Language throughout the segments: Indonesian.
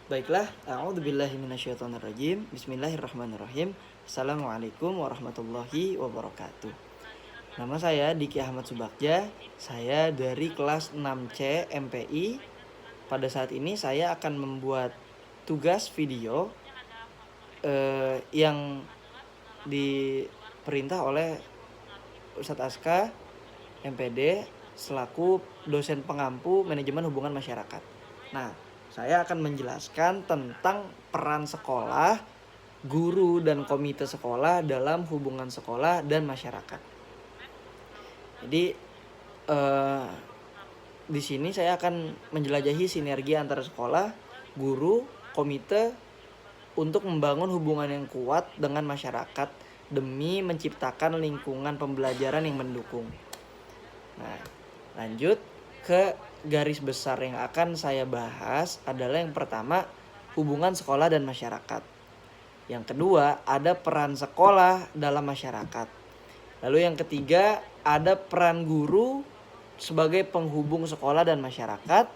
Baiklah, a'udzubillahi minasyaitonirrajim. Bismillahirrahmanirrahim. Assalamualaikum warahmatullahi wabarakatuh. Nama saya Diki Ahmad Subagja. Saya dari kelas 6C MPI. Pada saat ini saya akan membuat tugas video yang diperintah oleh Ustadz Aska MPD selaku dosen pengampu manajemen hubungan masyarakat. Nah, saya akan menjelaskan tentang peran sekolah, guru dan komite sekolah dalam hubungan sekolah dan masyarakat. Jadi di sini saya akan menjelajahi sinergi antara sekolah, guru, komite untuk membangun hubungan yang kuat dengan masyarakat demi menciptakan lingkungan pembelajaran yang mendukung. Nah, lanjut ke garis besar yang akan saya bahas adalah yang pertama, hubungan sekolah dan masyarakat. Yang kedua, ada peran sekolah dalam masyarakat. Lalu yang ketiga, ada peran guru sebagai penghubung sekolah dan masyarakat.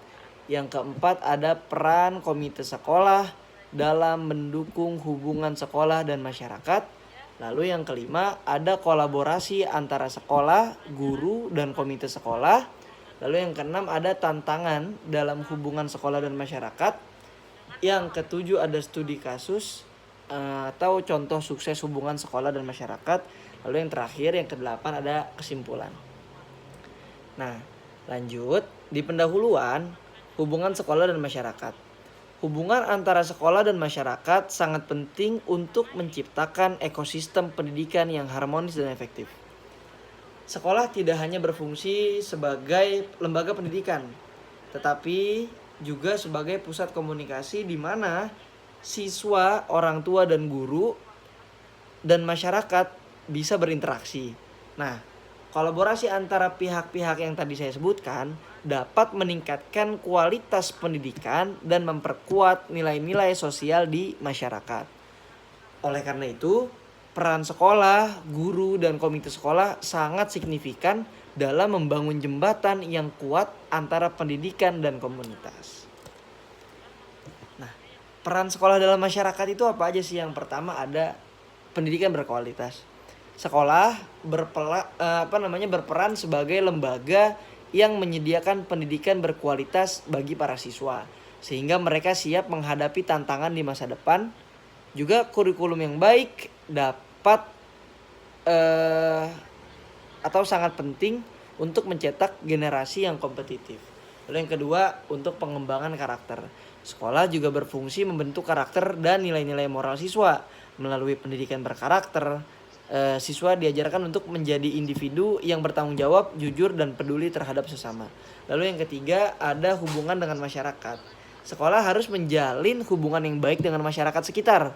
Yang keempat, ada peran komite sekolah dalam mendukung hubungan sekolah dan masyarakat. Lalu yang kelima, ada kolaborasi antara sekolah, guru, dan komite sekolah. Lalu yang keenam, ada tantangan dalam hubungan sekolah dan masyarakat. Yang ketujuh, ada studi kasus atau contoh sukses hubungan sekolah dan masyarakat. Lalu yang terakhir, yang kedelapan, ada kesimpulan. Nah, lanjut. Di pendahuluan, hubungan sekolah dan masyarakat. Hubungan antara sekolah dan masyarakat sangat penting untuk menciptakan ekosistem pendidikan yang harmonis dan efektif. Sekolah tidak hanya berfungsi sebagai lembaga pendidikan, tetapi juga sebagai pusat komunikasi di mana siswa, orang tua, dan guru dan masyarakat bisa berinteraksi. Nah, kolaborasi antara pihak-pihak yang tadi saya sebutkan dapat meningkatkan kualitas pendidikan dan memperkuat nilai-nilai sosial di masyarakat. Oleh karena itu, peran sekolah, guru, dan komite sekolah sangat signifikan dalam membangun jembatan yang kuat antara pendidikan dan komunitas. Nah, peran sekolah dalam masyarakat itu apa aja sih? Yang pertama ada pendidikan berkualitas. Sekolah berperan sebagai lembaga yang menyediakan pendidikan berkualitas bagi para siswa, sehingga mereka siap menghadapi tantangan di masa depan. Juga kurikulum yang baik dapat atau sangat penting untuk mencetak generasi yang kompetitif. Lalu yang kedua, untuk pengembangan karakter. Sekolah juga berfungsi membentuk karakter dan nilai-nilai moral siswa. Melalui pendidikan berkarakter, siswa diajarkan untuk menjadi individu yang bertanggung jawab, jujur, dan peduli terhadap sesama. Lalu yang ketiga, ada hubungan dengan masyarakat. Sekolah harus menjalin hubungan yang baik dengan masyarakat sekitar.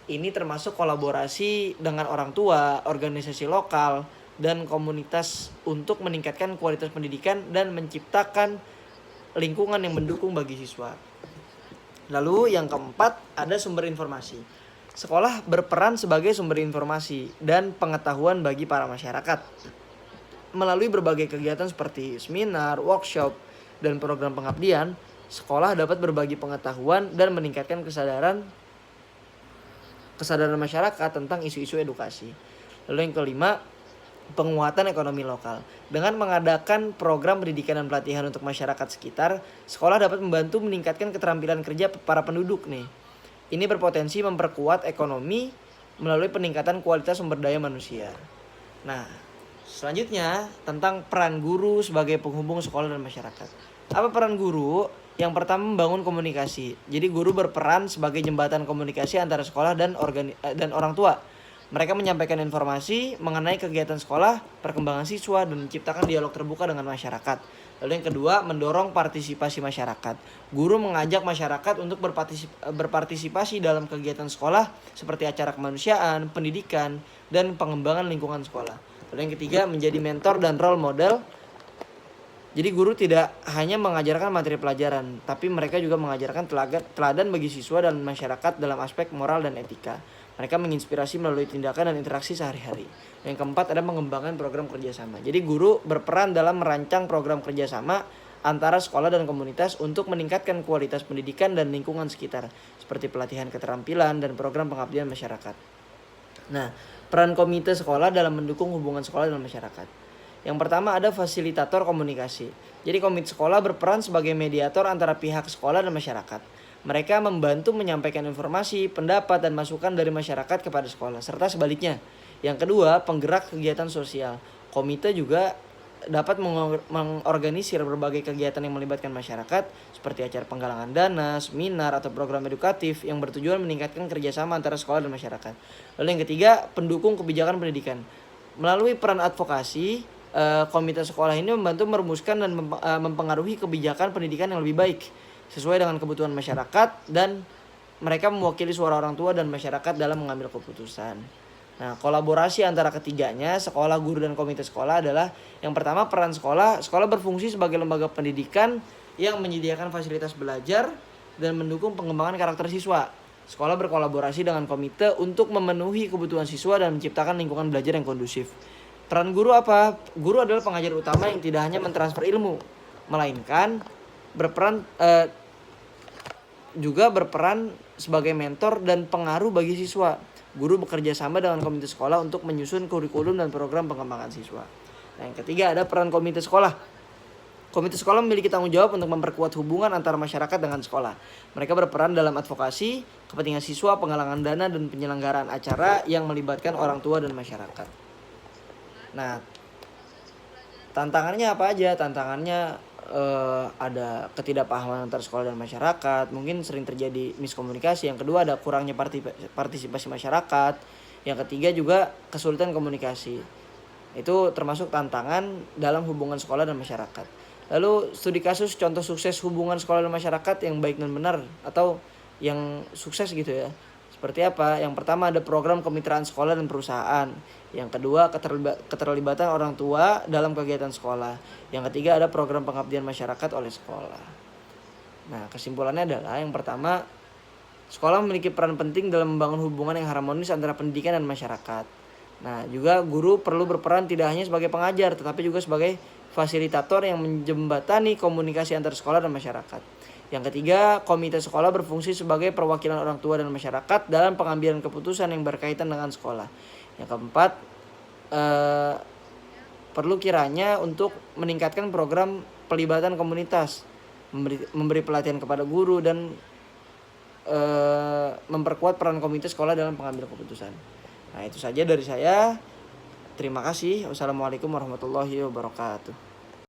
Ini termasuk kolaborasi dengan orang tua, organisasi lokal, dan komunitas untuk meningkatkan kualitas pendidikan dan menciptakan lingkungan yang mendukung bagi siswa. Lalu yang keempat, ada sumber informasi. Sekolah berperan sebagai sumber informasi dan pengetahuan bagi para masyarakat. Melalui berbagai kegiatan seperti seminar, workshop, dan program pengabdian, sekolah dapat berbagi pengetahuan dan meningkatkan kesadaran masyarakat tentang isu-isu edukasi. Lalu yang kelima, penguatan ekonomi lokal. Dengan mengadakan program pendidikan dan pelatihan untuk masyarakat sekitar, sekolah dapat membantu meningkatkan keterampilan kerja para penduduk nih. Ini berpotensi memperkuat ekonomi melalui peningkatan kualitas sumber daya manusia. Nah, selanjutnya tentang peran guru sebagai penghubung sekolah dan masyarakat. Apa peran guru? Yang pertama, membangun komunikasi. Jadi guru berperan sebagai jembatan komunikasi antara sekolah dan orang tua. Mereka menyampaikan informasi mengenai kegiatan sekolah, perkembangan siswa, dan menciptakan dialog terbuka dengan masyarakat. Lalu yang kedua, mendorong partisipasi masyarakat. Guru mengajak masyarakat untuk berpartisipasi dalam kegiatan sekolah seperti acara kemanusiaan, pendidikan, dan pengembangan lingkungan sekolah. Lalu yang ketiga, menjadi mentor dan role model. Jadi guru tidak hanya mengajarkan materi pelajaran, tapi mereka juga mengajarkan teladan bagi siswa dan masyarakat dalam aspek moral dan etika. Mereka menginspirasi melalui tindakan dan interaksi sehari-hari. Yang keempat, ada mengembangkan program kerjasama. Jadi guru berperan dalam merancang program kerjasama antara sekolah dan komunitas untuk meningkatkan kualitas pendidikan dan lingkungan sekitar, seperti pelatihan keterampilan dan program pengabdian masyarakat. Nah, peran komite sekolah dalam mendukung hubungan sekolah dan masyarakat. Yang pertama ada fasilitator komunikasi. Jadi komite sekolah berperan sebagai mediator antara pihak sekolah dan masyarakat. Mereka membantu menyampaikan informasi, pendapat, dan masukan dari masyarakat kepada sekolah, serta sebaliknya. Yang kedua, penggerak kegiatan sosial. Komite juga dapat mengorganisir berbagai kegiatan yang melibatkan masyarakat, seperti acara penggalangan dana, seminar, atau program edukatif yang bertujuan meningkatkan kerjasama antara sekolah dan masyarakat. Lalu yang ketiga, pendukung kebijakan pendidikan. Melalui peran advokasi, komite sekolah ini membantu merumuskan dan mempengaruhi kebijakan pendidikan yang lebih baik sesuai dengan kebutuhan masyarakat, dan mereka mewakili suara orang tua dan masyarakat dalam mengambil keputusan. Nah, kolaborasi antara ketiganya, sekolah, guru, dan komite sekolah adalah yang pertama peran sekolah. Sekolah berfungsi sebagai lembaga pendidikan yang menyediakan fasilitas belajar dan mendukung pengembangan karakter siswa. Sekolah berkolaborasi dengan komite untuk memenuhi kebutuhan siswa dan menciptakan lingkungan belajar yang kondusif. Peran guru apa? Guru adalah pengajar utama yang tidak hanya mentransfer ilmu, melainkan juga berperan sebagai mentor dan pengaruh bagi siswa. Guru bekerja sama dengan komite sekolah untuk menyusun kurikulum dan program pengembangan siswa. Nah, yang ketiga ada peran komite sekolah. Komite sekolah memiliki tanggung jawab untuk memperkuat hubungan antara masyarakat dengan sekolah. Mereka berperan dalam advokasi, kepentingan siswa, penggalangan dana, dan penyelenggaraan acara yang melibatkan orang tua dan masyarakat. Nah, tantangannya apa aja? Tantangannya ada ketidakpahaman antara sekolah dan masyarakat, mungkin sering terjadi miskomunikasi. Yang kedua ada kurangnya partisipasi masyarakat. Yang ketiga juga kesulitan komunikasi. Itu termasuk tantangan dalam hubungan sekolah dan masyarakat. Lalu studi kasus contoh sukses hubungan sekolah dan masyarakat yang baik dan benar atau yang sukses gitu ya. Seperti apa? Yang pertama ada program kemitraan sekolah dan perusahaan. Yang kedua keterlibatan orang tua dalam kegiatan sekolah. Yang ketiga ada program pengabdian masyarakat oleh sekolah. Nah, kesimpulannya adalah yang pertama, sekolah memiliki peran penting dalam membangun hubungan yang harmonis antara pendidikan dan masyarakat. Nah, juga guru perlu berperan tidak hanya sebagai pengajar, tetapi juga sebagai fasilitator yang menjembatani komunikasi antar sekolah dan masyarakat. Yang ketiga, komite sekolah berfungsi sebagai perwakilan orang tua dan masyarakat dalam pengambilan keputusan yang berkaitan dengan sekolah. Yang keempat, perlu kiranya untuk meningkatkan program pelibatan komunitas, memberi pelatihan kepada guru, dan memperkuat peran komite sekolah dalam pengambilan keputusan. Nah, itu saja dari saya. Terima kasih. Wassalamualaikum warahmatullahi wabarakatuh.